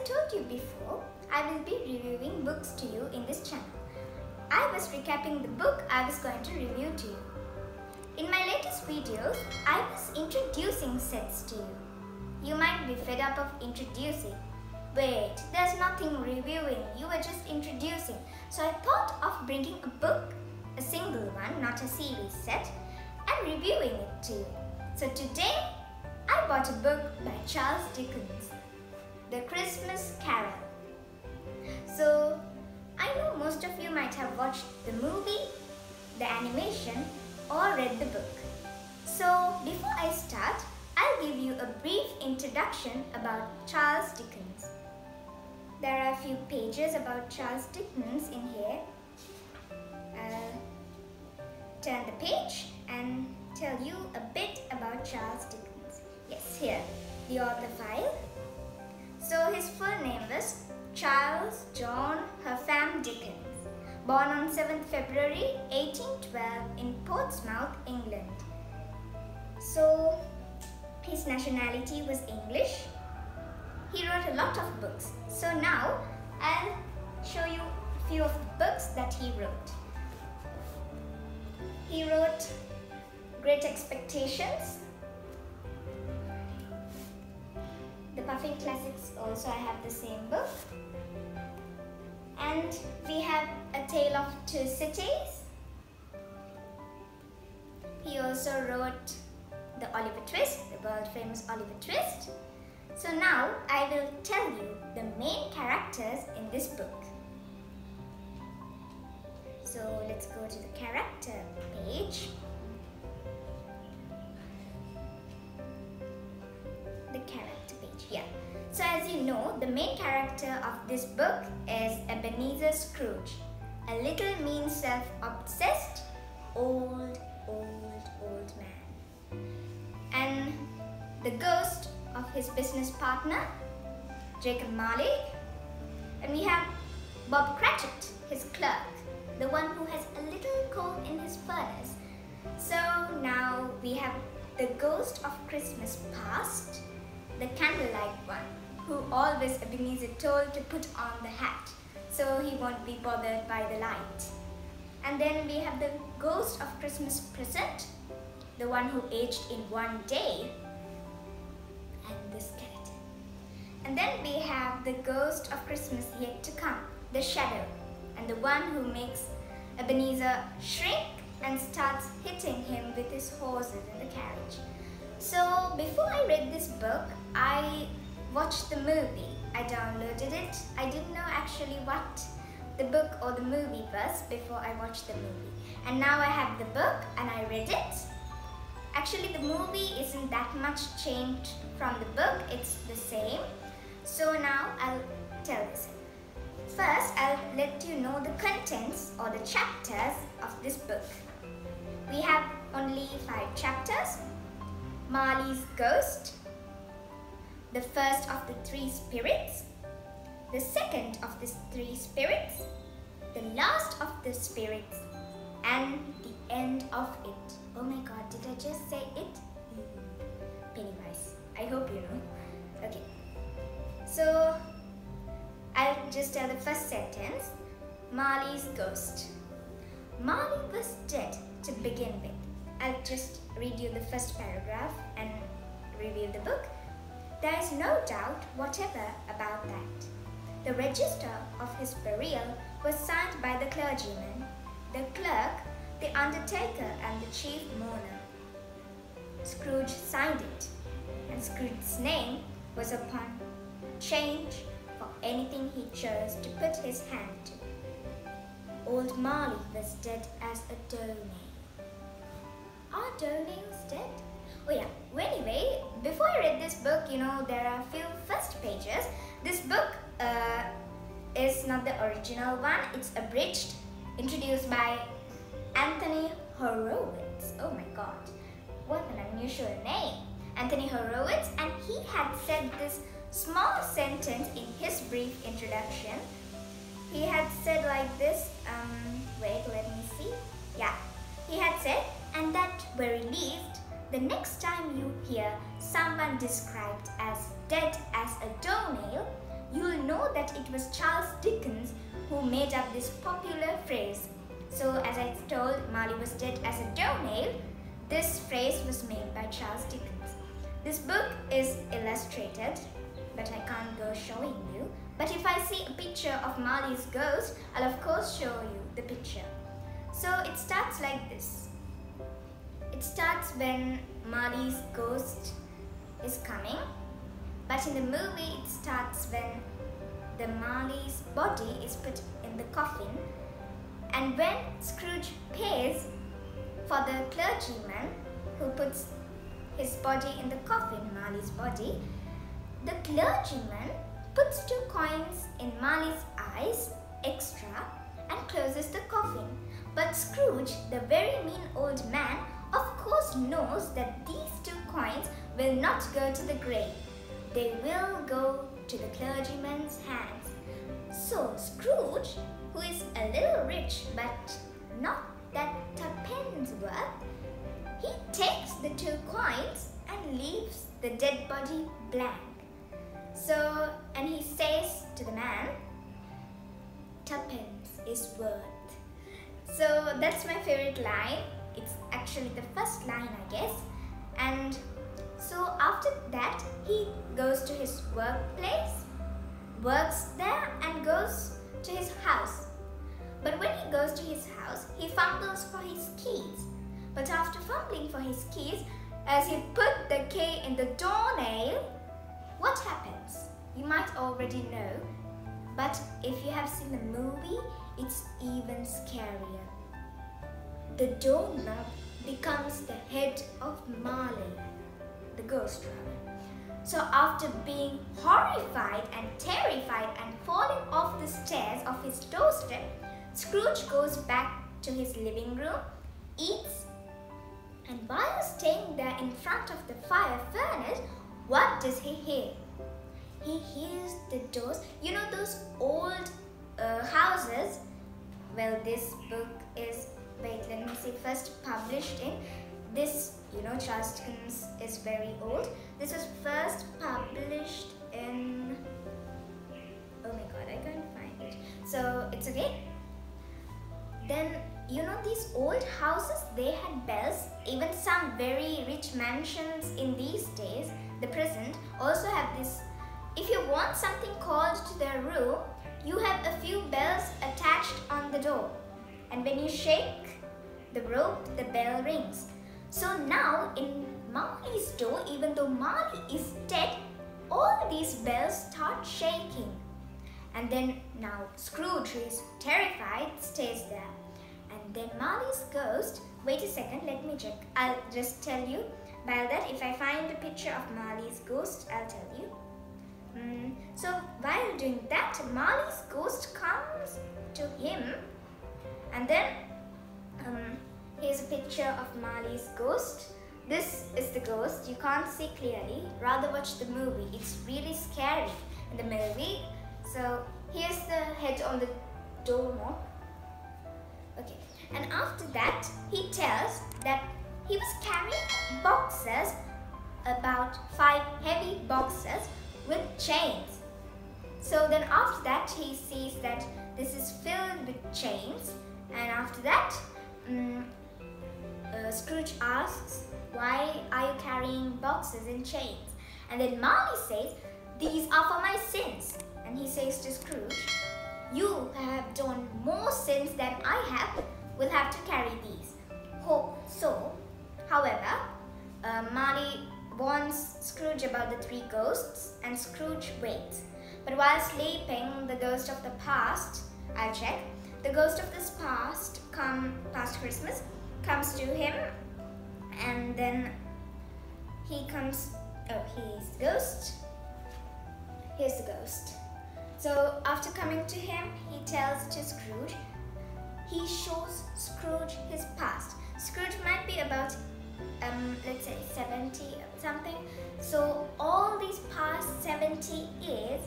told you before, I will be reviewing books to you in this channel. I was recapping the book I was going to review to you. In my latest videos, I was introducing sets to you. You might be fed up of introducing. Wait, there's nothing reviewing, you were just introducing. So I thought of bringing a book, a single one, not a series set, and reviewing it to you. So today, I bought a book by Charles Dickens, The Christmas Carol. So, I know most of you might have watched the movie, the animation, or read the book. So, before I start, I'll give you a brief introduction about Charles Dickens. There are a few pages about Charles Dickens in here. Turn the page and tell you a bit about Charles Dickens. Yes, here, the author file. So his full name was Charles John Herfam Dickens, born on 7th February 1812 in Portsmouth, England. So his nationality was English. He wrote a lot of books. So now I'll show you a few of the books that he wrote. He wrote Great Expectations, The Puffin Classics. Also I have the same book. And we have A Tale of Two Cities. He also wrote The Oliver Twist, the world famous Oliver Twist. So now I will tell you the main characters in this book. So let's go to the character page. The character page, yeah. So as you know, the main character of this book is Ebenezer Scrooge, a little mean self-obsessed, old man. And the ghost of his business partner, Jacob Marley. And we have Bob Cratchit, his clerk, the one who has a little coal in his furnace. So now we have the ghost of Christmas past, the candlelight one, who always Ebenezer told to put on the hat so he won't be bothered by the light. And then we have the ghost of Christmas present, the one who aged in one day, and the skeleton. And then we have the ghost of Christmas yet to come, the shadow, and the one who makes Ebenezer shrink and starts hitting him with his horses in the carriage. So before I read this book, I watched the movie. I downloaded it. I didn't know actually what the book or the movie was before I watched the movie. And now I have the book and I read it. Actually, the movie isn't that much changed from the book. It's the same. So now I'll tell this. First, I'll let you know the contents or the chapters of this book. We have only 5 chapters. Marley's Ghost, the first of the 3 spirits, the second of the 3 spirits, the last of the spirits, and the end of it. Oh my god, did I just say it? Pennywise. I hope you know. Okay. So, I'll just tell the first sentence. Marley's Ghost. Marley was dead to begin with. I'll just read you the first paragraph and review the book. There is no doubt whatever about that. The register of his burial was signed by the clergyman, the clerk, the undertaker, and the chief mourner. Scrooge signed it, and Scrooge's name was upon change for anything he chose to put his hand to. Old Marley was dead as a doornail. Are doornails dead? Oh yeah, well, anyway, before I read this book, you know, there are a few first pages. This book is not the original one, it's abridged, introduced by Anthony Horowitz. Oh my god, what an unusual name. Anthony Horowitz, and he had said this small sentence in his brief introduction. He had said like this, wait, let me see. Yeah, he had said, and that we're relieved the next time you hear someone described as dead as a doornail, you'll know that it was Charles Dickens who made up this popular phrase. So as I told, Marley was dead as a doornail. This phrase was made by Charles Dickens. This book is illustrated, but I can't go showing you. But if I see a picture of Marley's ghost, I'll of course show you the picture. So it starts like this. It starts when Marley's ghost is coming, but in the movie it starts when the Marley's body is put in the coffin, and when Scrooge pays for the clergyman who puts his body in the coffin, Marley's body, the clergyman puts 2 coins in Marley's eyes extra and closes the coffin. But Scrooge, the very mean old man, of course knows that these 2 coins will not go to the grave. They will go to the clergyman's hands. So Scrooge, who is a little rich but not that tuppence worth, he takes the 2 coins and leaves the dead body blank. So, and he says to the man, "Tuppence is worth." So that's my favorite line. It's actually the first line, I guess. And so after that, he goes to his workplace, works there, and goes to his house. But when he goes to his house, he fumbles for his keys. But after fumbling for his keys, as he put the key in the doornail, what happens? You might already know, but if you have seen the movie, it's even scarier. The doorknob becomes the head of Marley, the ghost rather. So after being horrified and terrified and falling off the stairs of his doorstep, Scrooge goes back to his living room, eats, and while staying there in front of the fire furnace, what does he hear? He hears the doors. You know those old houses? Well, this book is, wait, let me see, first published in this, you know, Charles Dickens is very old. This was first published in, oh my god, I can't find it. So it's okay. Then, you know, these old houses, they had bells. Even some very rich mansions in these days, the present, also have this. If you want something called to their room, you have a few bells attached on the door. And when you shake the rope, the bell rings. So now in Marley's door, even though Marley is dead, all these bells start shaking. And then now Scrooge, who is terrified, stays there. And then Marley's ghost, wait a second, let me check. I'll just tell you. While that, if I find a picture of Marley's ghost, I'll tell you. So while doing that, Marley's ghost comes to him, and then here's a picture of Marley's ghost. This is the ghost. You can't see clearly. Rather watch the movie. It's really scary in the movie. So here's the head on the doorknob. Okay, and after that, he tells that he was carrying boxes, about 5 heavy boxes with chains. So then after that, he sees that this is filled with chains, and after that, Scrooge asks, "Why are you carrying boxes and chains?" And then Marley says, "These are for my sins." And he says to Scrooge, "You have done more sins than I have, will have to carry these." So, however, Marley warns Scrooge about the 3 ghosts, and Scrooge waits. But while sleeping, the ghost of the past, I'll check, the ghost of this past Christmas comes to him, and then he comes, he's the ghost. Here's the ghost. So after coming to him, he tells to Scrooge, he shows Scrooge his past. Scrooge might be about let's say 70 something. So all these past 70 years,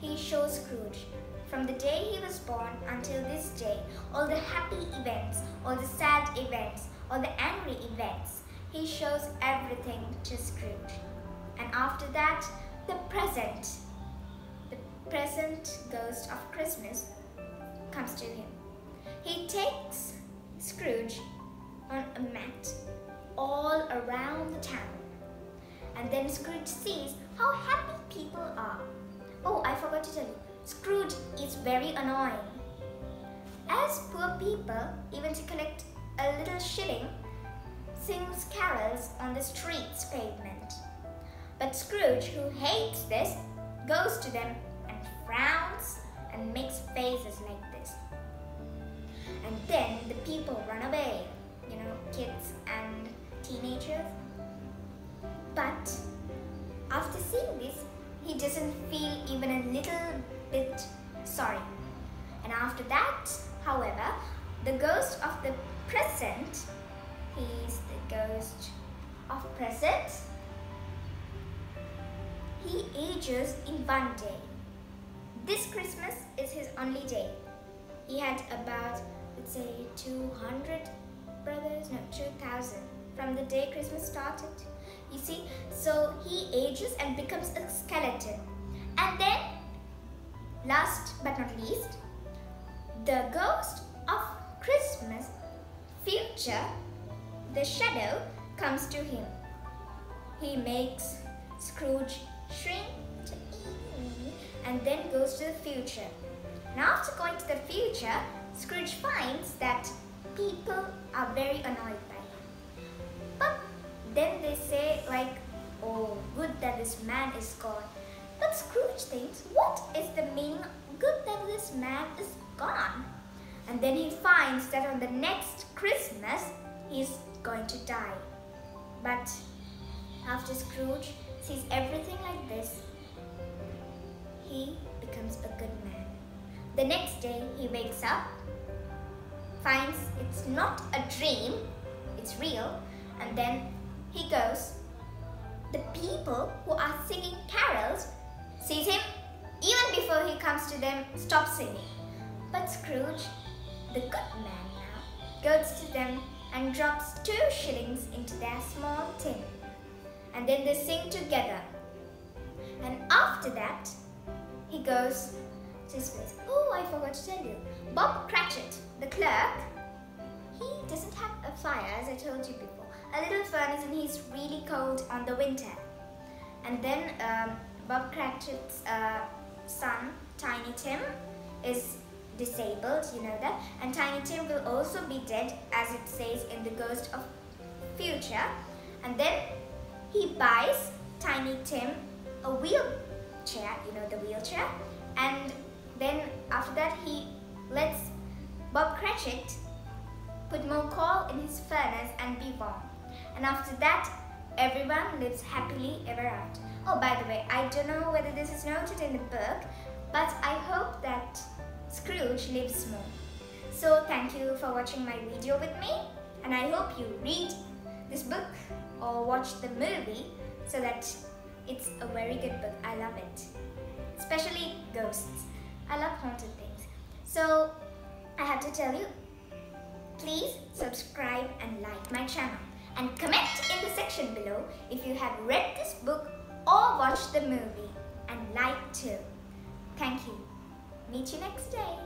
he shows Scrooge. From the day he was born until this day, all the happy events, all the sad events, all the angry events, he shows everything to Scrooge. And after that, the present. The present ghost of Christmas comes to him. He takes Scrooge on a mat all around the town. And then Scrooge sees how happy people are. Oh, I forgot to tell you, Scrooge is very annoying. As poor people, even to collect a little shilling, sings carols on the street's pavement. But Scrooge, who hates this, goes to them and frowns and makes faces like this. And then the people run away, kids and teenagers. But after seeing this, he doesn't feel even a little bit sorry. And after that, however, the ghost of the present, he's the ghost of present, he ages in one day. This Christmas is his only day. He had about, let's say, 200 brothers, no, 2,000 from the day Christmas started. You see, so he ages and becomes a skeleton. And then, last but not least, the ghost of Christmas future, the shadow, comes to him. He makes Scrooge shrink to and then goes to the future. And after going to the future, Scrooge finds that people are very annoyed by him. But then they say like, oh, good that this man is gone. But Scrooge thinks, what is the meaning of good that this man is gone? And then he finds that on the next Christmas, he's going to die. But after Scrooge sees everything like this, he becomes a good man. The next day, he wakes up, finds it's not a dream, it's real, and then he goes. The people who are singing carols sees him, even before he comes to them, stop singing. But Scrooge, the good man now, goes to them and drops 2 shillings into their small tin. And then they sing together. And after that, he goes to his place. Oh, I forgot to tell you. Bob Cratchit, the clerk, he doesn't have a fire, as I told you before. A little furnace, and he's really cold on the winter. And then Bob Cratchit's son, Tiny Tim, is disabled, you know that. And Tiny Tim will also be dead, as it says in the Ghost of Future. And then he buys Tiny Tim a wheelchair, you know, the wheelchair. And then after that, he lets Bob Cratchit put more coal in his furnace and be warm. And after that, everyone lives happily ever after. Oh, by the way, I don't know whether this is noted in the book, but I hope that Scrooge lives more. So thank you for watching my video with me, and I hope you read this book or watch the movie so that it's a very good book. I love it. Especially ghosts. I love haunted things. So I have to tell you, please subscribe and like my channel. And comment in the section below if you have read this book or watched the movie. And like too. Thank you. Meet you next day.